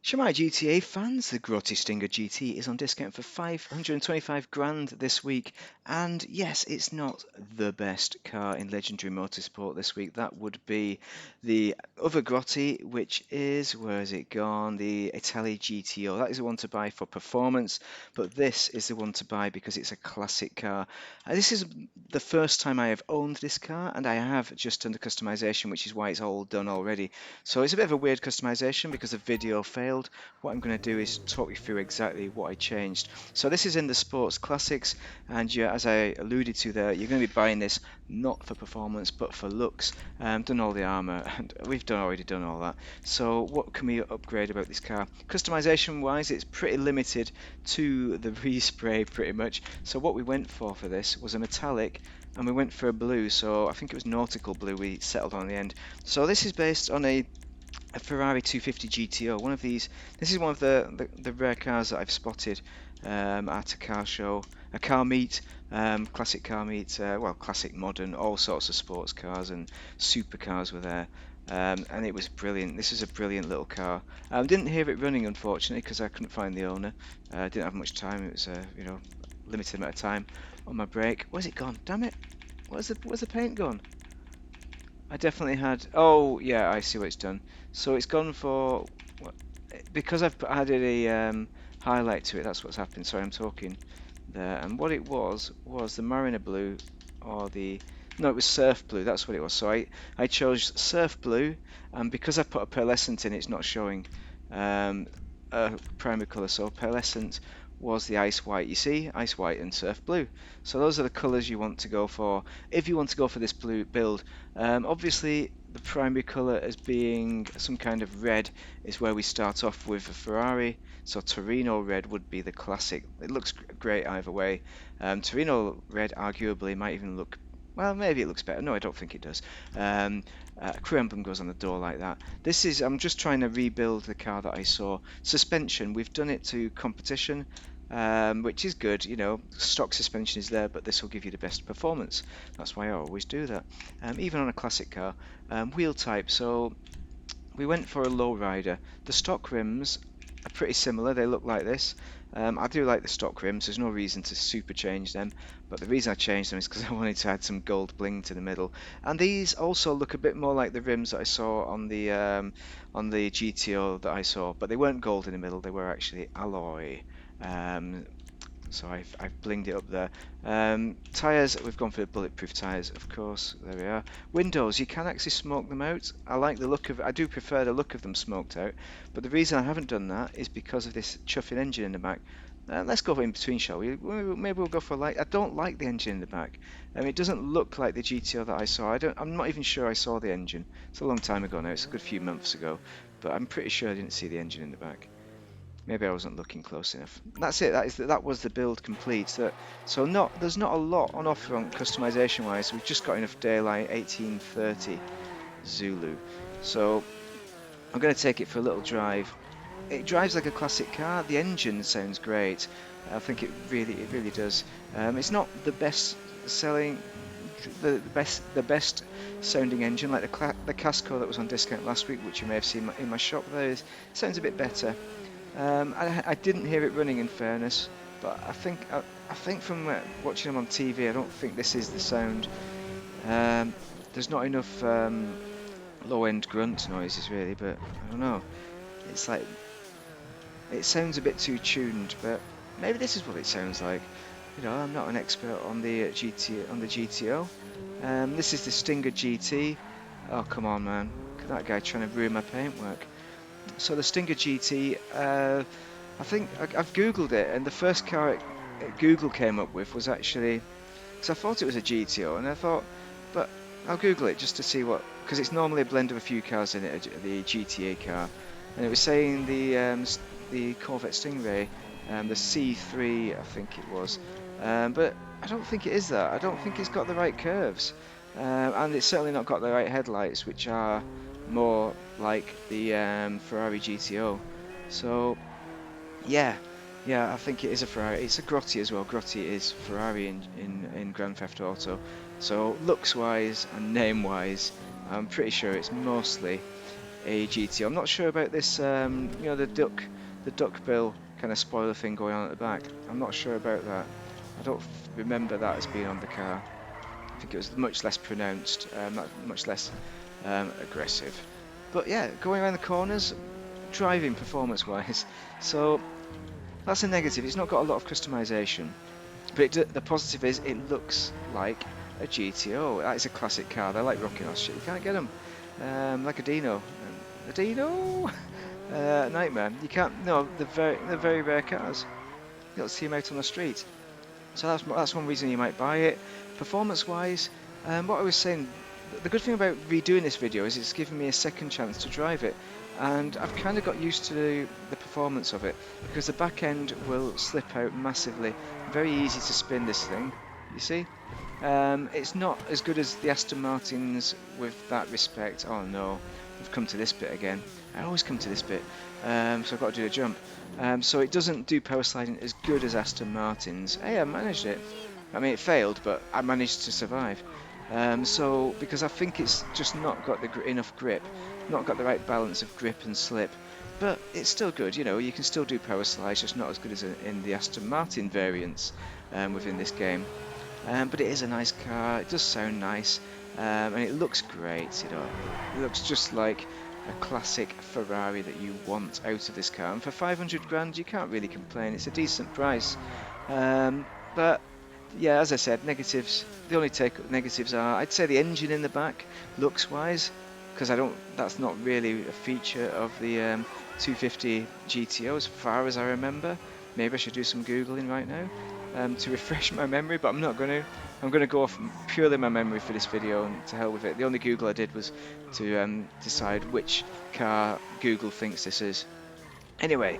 Shemai GTA fans, the Grotty Stinger GT is on discount for 525 grand this week, and yes, it's not the best car in Legendary Motorsport this week. That would be the other Grotty, which is, where has it gone? The Italy GTO. That is the one to buy for performance, but this is the one to buy because it's a classic car. This is the first time I have owned this car, and I have just done the customization, which is why it's all done already. So it's a bit of a weird customization because the video failed. What I'm going to do is talk you through exactly what I changed. So this is in the Sports Classics, and as I alluded to there, you're going to be buying this not for performance but for looks. Done all the armor, and we've already done all that. So what can we upgrade about this car? Customization wise, it's pretty limited to the respray pretty much. So what we went for this was a metallic, and we went for a blue, so I think it was nautical blue we settled on the end. So this is based on a Ferrari 250 GTO. One of these. This is one of the rare cars that I've spotted at a car show, a car meet, classic car meet. Well, classic, modern, all sorts of sports cars and supercars were there. And it was brilliant. This is a brilliant little car. Didn't hear it running, unfortunately, because I couldn't find the owner. Didn't have much time. It was limited amount of time on my break. Where's it gone? Damn it! Where's the paint gone? I definitely had. Oh, yeah, I see what it's done. So it's gone for because I've added a highlight to it. That's what's happened. Sorry, I'm talking there. And what it was the Mariner Blue, or the no, it was Surf Blue. That's what it was. So I chose Surf Blue, and because I put a pearlescent in, it's not showing a primary color. So pearlescent was the ice white. You see, ice white and surf blue. So those are the colors you want to go for if you want to go for this blue build. Obviously, the primary color as being some kind of red is where we start off with a Ferrari. So Torino red would be the classic. It looks great either way. Torino red arguably might even look, well, maybe it looks better. No, I don't think it does. Crew emblem goes on the door like that. I'm just trying to rebuild the car that I saw. Suspension, we've done it to competition, which is good. Stock suspension is there, but this will give you the best performance. That's why I always do that. Even on a classic car. Wheel type, so we went for a lowrider. The stock rims are pretty similar. They look like this. I do like the stock rims. There's no reason to super change them, but the reason I changed them is because I wanted to add some gold bling to the middle. And these also look a bit more like the rims that I saw on the GTO that I saw, but they weren't gold in the middle. They were actually alloy. Um, so I've blinged it up there. Tyres, we've gone for the bulletproof tyres, of course. There we are. Windows, you can actually smoke them out. I like the look of. I do prefer the look of them smoked out. But the reason I haven't done that is because of this chuffing engine in the back. Let's go in between, shall we? Maybe we'll go for light. I don't like the engine in the back. It doesn't look like the GTO that I saw. I'm not even sure I saw the engine. It's a long time ago now. It's a good few months ago. But I'm pretty sure I didn't see the engine in the back. Maybe I wasn't looking close enough. That's it. That was the build complete. There's not a lot on offer on customization wise. We've just got enough daylight. 1830 Zulu. So I'm going to take it for a little drive. It drives like a classic car. The engine sounds great. I think it really does. It's not the best selling, the best sounding engine like the Casco that was on discount last week, which you may have seen in my shop. There sounds a bit better. I didn't hear it running, in fairness, but I think from watching them on TV, I don't think this is the sound. There's not enough low-end grunt noises really, but I don't know. It's like it sounds a bit too tuned, but maybe this is what it sounds like. I'm not an expert on the GTO. This is the Stinger GT. Oh, come on, man! Look at that guy trying to ruin my paintwork. So the Stinger GT, I think I've googled it, and the first car Google came up with was actually, because I thought it was a GTO, and I thought, but I'll Google it just to see because it's normally a blend of a few cars in it, the GTA car, and it was saying the Corvette Stingray, the C3, I think it was, but I don't think it is that. I don't think it's got the right curves, and it's certainly not got the right headlights, which are more like the Ferrari GTO. So yeah, I think it is a Ferrari. It's a Grotti as well. Grotti is Ferrari in Grand Theft Auto. So looks wise and name wise, I'm pretty sure it's mostly a GTO. I'm not sure about this, you know, the duck bill kind of spoiler thing going on at the back. I'm not sure about that. I don't remember that as being on the car. I think it was much less pronounced, much less aggressive. But yeah, going around the corners, driving performance-wise. So that's a negative. It's not got a lot of customization. But the positive is it looks like a GTO. That is a classic car. They're like rocking horse shit. You can't get them. Like a Dino. A Dino? Nightmare. You can't. No, they're very rare cars. You don't see them out on the street. So that's one reason you might buy it. Performance-wise, what I was saying, the good thing about redoing this video is it's given me a second chance to drive it, and I've kind of got used to the performance of it because the back end will slip out massively. Very easy to spin this thing. You see, it's not as good as the Aston Martins with that respect. Oh no, we've come to this bit again. I always come to this bit, so I've got to do a jump. So it doesn't do power sliding as good as Aston Martin's. Hey, I managed it. I mean, it failed, but I managed to survive. So because I think it's just not got enough grip, not got the right balance of grip and slip. But it's still good, you know. You can still do power slides, just not as good as in the Aston Martin variants within this game. But it is a nice car. It does sound nice, and it looks great. You know, it looks just like a classic Ferrari that you want out of this car. And for 500 grand, you can't really complain. It's a decent price. But yeah, as I said, negatives. The only negatives are, I'd say the engine in the back, looks-wise, because that's not really a feature of the 250 GTO as far as I remember. Maybe I should do some Googling right now to refresh my memory, but I'm not going to. I'm going to go off purely my memory for this video, and to hell with it. The only Google I did was to decide which car Google thinks this is. Anyway,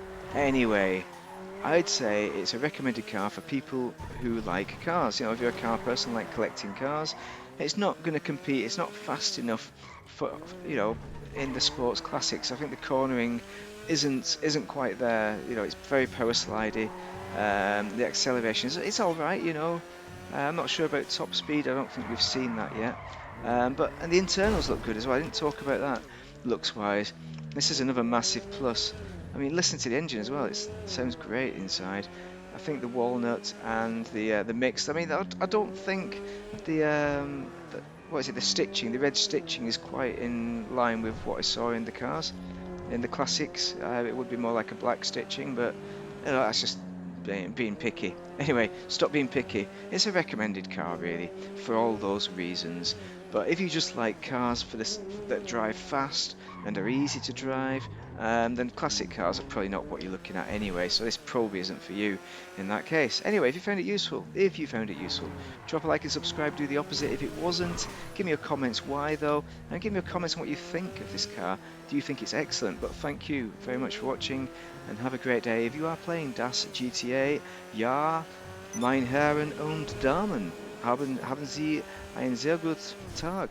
I'd say it's a recommended car for people who like cars. You know, if you're a car person, like collecting cars, it's not going to compete. It's not fast enough for, you know, in the sports classics. I think the cornering isn't quite there. You know, it's very power slidey. The acceleration it's all right. You know, I'm not sure about top speed. I don't think we've seen that yet. And the internals look good as well. I didn't talk about that looks wise. This is another massive plus. I mean, listen to the engine as well. It sounds great inside. I think the walnut and the mix. I mean, I don't think what is it? The stitching, the red stitching, is quite in line with what I saw in the cars, in the classics. It would be more like a black stitching, but you know, that's just being picky. Anyway, stop being picky. It's a recommended car, really, for all those reasons. But if you just like cars that drive fast and are easy to drive, then classic cars are probably not what you're looking at anyway, so this probably isn't for you in that case. Anyway, if you found it useful, drop a like and subscribe. Do the opposite if it wasn't. Give me your comments why though, and give me your comments on what you think of this car. Do you think it's excellent? But thank you very much for watching, and have a great day. If you are playing das GTA, ja, mein Herren und Damen, haben Sie einen sehr guten Tag.